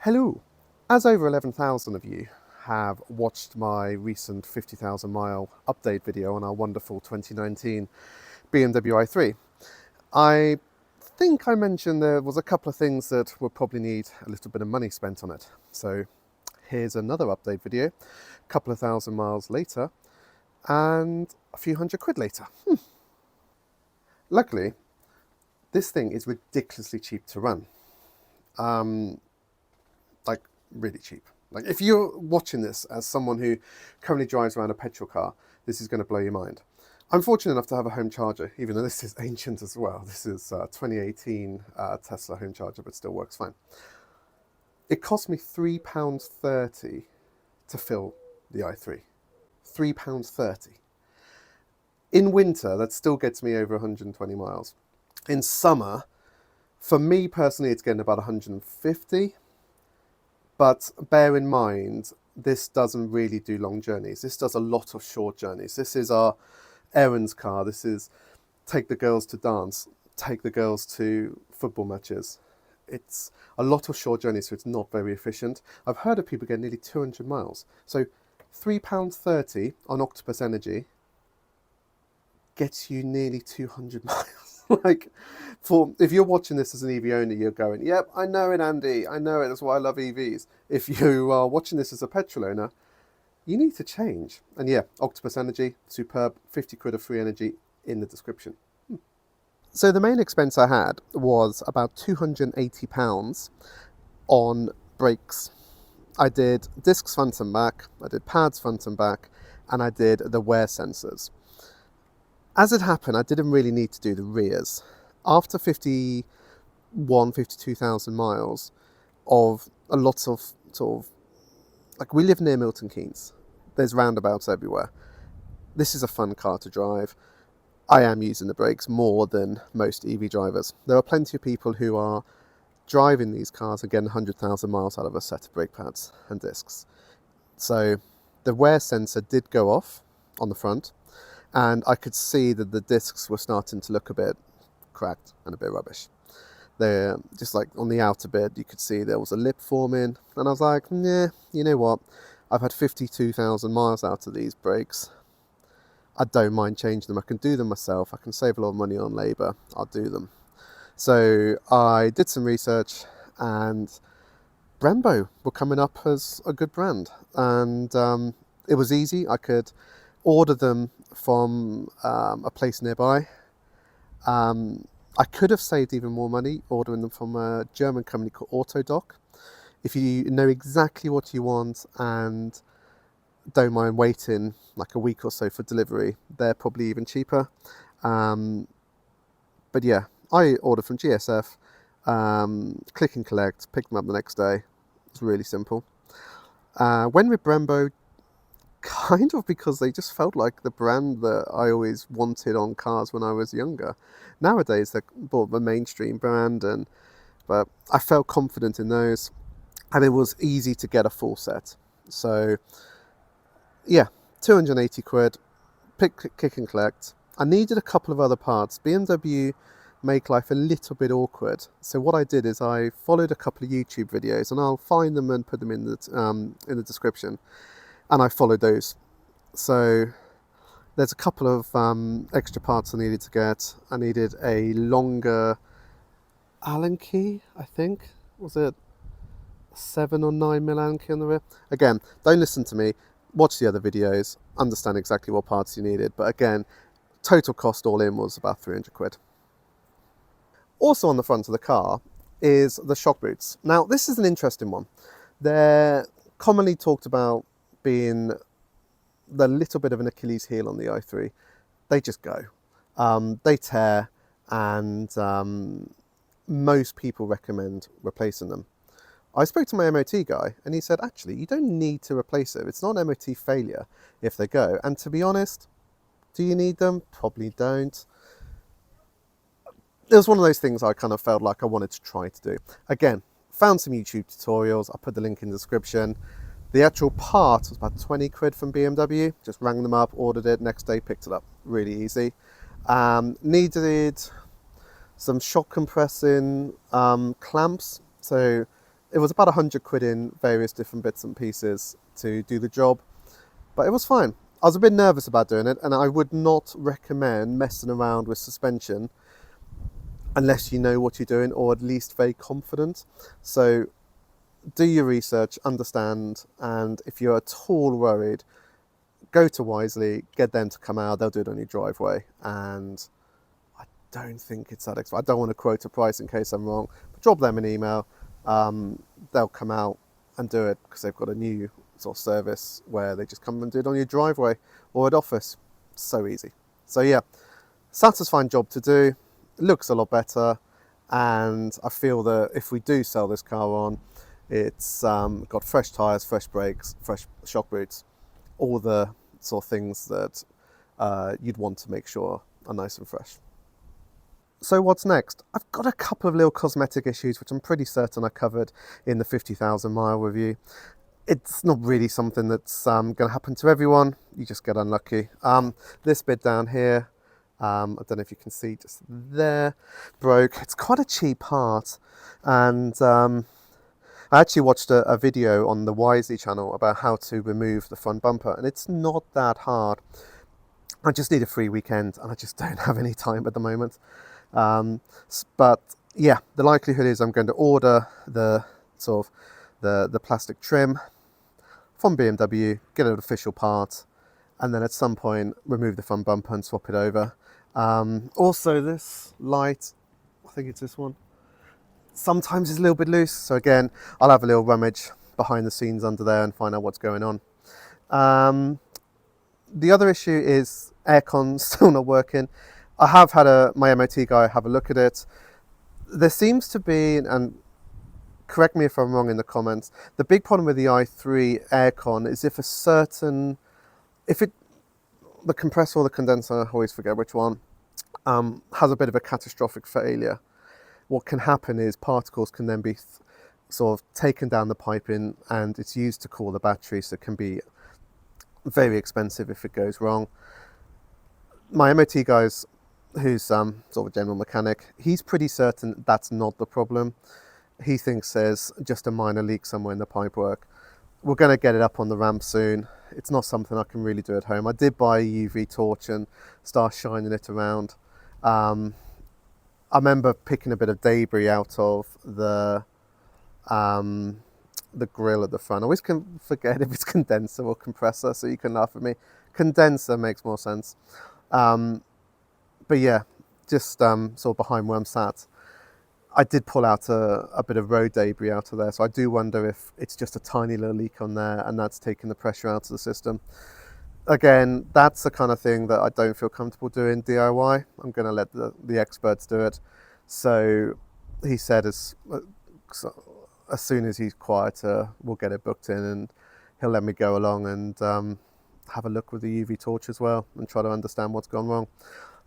Hello! As over 11,000 of you have watched my recent 50,000 mile update video on our wonderful 2019 BMW i3, I think I mentioned there was a couple of things that would probably need a little bit of money spent on it. So here's another update video, a couple of thousand miles later, and a few £100 later. Luckily, this thing is ridiculously cheap to run. Like really cheap. Like if you're watching this as someone who currently drives around a petrol car, this is going to blow your mind. I'm fortunate enough to have a home charger, even though this is ancient as well. This is 2018 Tesla home charger, but still works fine. It cost me £3.30 to fill the i3. £3.30. In winter, that still gets me over 120 miles. In summer, for me personally, it's getting about 150. But bear in mind, this doesn't really do long journeys. This does a lot of short journeys. This is our errands car. This is take the girls to dance, take the girls to football matches. It's a lot of short journeys, so it's not very efficient. I've heard of people get nearly 200 miles. So £3.30 on Octopus Energy gets you nearly 200 miles. Like, if you're watching this as an EV owner, you're going, yep, I know it, Andy. I know it. That's why I love EVs. If you are watching this as a petrol owner, you need to change. And yeah, Octopus Energy, superb. 50 quid of free energy in the description. So the main expense I had was about £280 on brakes. I did discs front and back, I did pads front and back, and I did the wear sensors. As it happened, I didn't really need to do the rears. After 52,000 miles of a lot of sort of, like, we live near Milton Keynes. There's roundabouts everywhere. This is a fun car to drive. I am using the brakes more than most EV drivers. There are plenty of people who are driving these cars and getting 100,000 miles out of a set of brake pads and discs. So the wear sensor did go off on the front, and I could see that the discs were starting to look a bit cracked and a bit rubbish. They're just like on the outer bit, you could see there was a lip forming, and I was like, yeah, you know what? I've had 52,000 miles out of these brakes. I don't mind changing them. I can do them myself. I can save a lot of money on labour. I'll do them. So I did some research, and Brembo were coming up as a good brand, and it was easy. I could order them from a place nearby. I could have saved even more money ordering them from a German company called Autodoc. If you know exactly what you want and don't mind waiting like a week or so for delivery, they're probably even cheaper. But yeah, I ordered from GSF, click and collect, picked them up the next day. It's really simple. Went with Brembo kind of because they just felt like the brand that I always wanted on cars when I was younger. Nowadays they're more of a mainstream brand, but I felt confident in those, and it was easy to get a full set. So yeah, 280 quid, click and collect. I needed a couple of other parts. BMW make life a little bit awkward. So what I did is I followed a couple of YouTube videos, and I'll find them and put them in the description. And I followed those. So there's a couple of extra parts I needed to get. I needed a longer Allen key, I think. Was it 7 or 9mm Allen key on the rear? Again, don't listen to me. Watch the other videos. Understand exactly what parts you needed. But again, total cost all in was about 300 quid. Also on the front of the car is the shock boots. Now, this is an interesting one. They're commonly talked about being the little bit of an Achilles heel on the i3. They just go. They tear, and most people recommend replacing them. I spoke to my MOT guy, and he said, actually, you don't need to replace it. It's not an MOT failure if they go. And to be honest, do you need them? Probably don't. It was one of those things I kind of felt like I wanted to try to do. Again, found some YouTube tutorials. I'll put the link in the description. The actual part was about 20 quid from BMW. Just rang them up, ordered it, next day picked it up. Really easy. Needed some shock compressing clamps. So It was about 100 quid in various different bits and pieces to do the job, but it was fine. I was a bit nervous about doing it, and I would not recommend messing around with suspension unless you know what you're doing, or at least very confident. So do your research, understand, and if you're at all worried, go to Wisely, get them to come out. They'll do it on your driveway, and I don't think it's that expensive. I don't want to quote a price in case I'm wrong, but drop them an email. They'll come out and do it because they've got a new sort of service where they just come and do it on your driveway or at office. So easy. So yeah, satisfying job to do. It looks a lot better, and I feel that if we do sell this car on, it's got fresh tyres, fresh brakes, fresh shock boots, all the sort of things that you'd want to make sure are nice and fresh. So what's next? I've got a couple of little cosmetic issues which I'm pretty certain I covered in the 50,000 mile review. It's not really something that's going to happen to everyone. You just get unlucky. This bit down here, I don't know if you can see just there, broke. It's quite a cheap part, and I actually watched a video on the Wisely channel about how to remove the front bumper, and it's not that hard. I just need a free weekend, and I just don't have any time at the moment. But yeah, the likelihood is I'm going to order the sort of the plastic trim from BMW, get an official part, and then at some point remove the front bumper and swap it over. Also, this light, I think it's this one, sometimes it's a little bit loose, so again, I'll have a little rummage behind the scenes under there and find out what's going on. The other issue is aircon still not working. I have had my MOT guy have a look at it. There seems to be, and correct me if I'm wrong in the comments, the big problem with the i3 aircon is if the compressor or the condenser, I always forget which one, has a bit of a catastrophic failure. What can happen is particles can then be sort of taken down the piping, and it's used to cool the battery, so it can be very expensive if it goes wrong. My MOT guy's, who's sort of a general mechanic, he's pretty certain that's not the problem. He thinks there's just a minor leak somewhere in the pipework. We're going to get it up on the ramp soon. It's not something I can really do at home. I did buy a UV torch and start shining it around. I remember picking a bit of debris out of the grill at the front. I always can forget if it's condenser or compressor, so you can laugh at me. Condenser makes more sense. But yeah, just sort of behind where I'm sat, I did pull out a bit of road debris out of there, so I do wonder if it's just a tiny little leak on there and that's taking the pressure out of the system. Again, that's the kind of thing that I don't feel comfortable doing DIY. I'm going to let the experts do it. So he said as soon as he's quieter, we'll get it booked in, and he'll let me go along and have a look with the UV torch as well and try to understand what's gone wrong.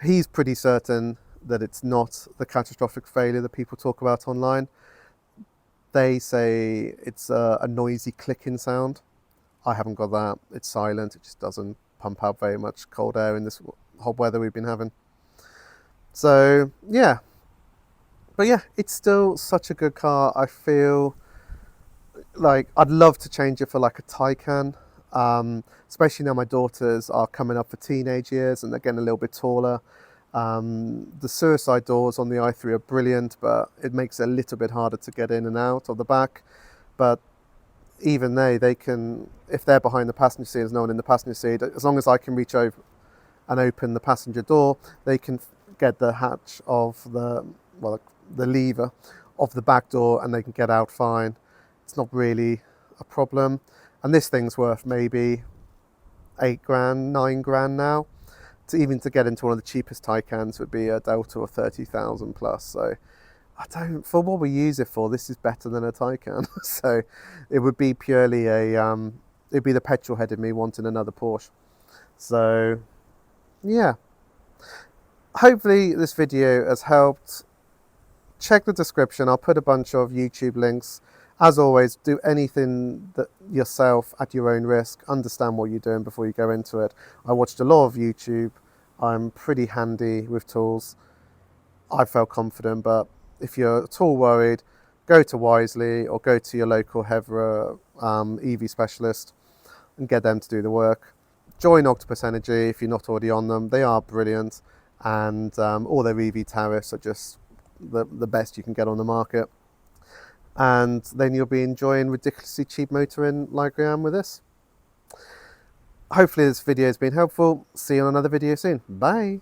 He's pretty certain that it's not the catastrophic failure that people talk about online. They say it's a noisy clicking sound. I haven't got that. It's silent. It just doesn't pump out very much cold air in this hot weather we've been having. So yeah, but yeah, it's still such a good car. I feel like I'd love to change it for like a Taycan, especially now my daughters are coming up for teenage years and they're getting a little bit taller. The suicide doors on the i3 are brilliant, but it makes it a little bit harder to get in and out of the back. But even they can, if they're behind the passenger seat, there's no one in the passenger seat, as long as I can reach over and open the passenger door, they can get the hatch of the lever of the back door and they can get out fine. It's not really a problem. And this thing's worth maybe 8 grand, 9 grand now. Even to get into one of the cheapest Taycans would be a Delta or 30,000 plus. So for what we use it for, this is better than a Taycan. So it would be purely it'd be the petrolhead in me wanting another Porsche. So yeah, hopefully this video has helped. Check the description. I'll put a bunch of YouTube links. As always, do anything that yourself at your own risk. Understand what you're doing before you go into it. I watched a lot of YouTube. I'm pretty handy with tools. I felt confident, but if you're at all worried, go to Wisely or go to your local Hevra EV specialist and get them to do the work. Join Octopus Energy if you're not already on them. They are brilliant, and all their EV tariffs are just the best you can get on the market. And then you'll be enjoying ridiculously cheap motoring like I am with this. Hopefully this video has been helpful. See you on another video soon. Bye.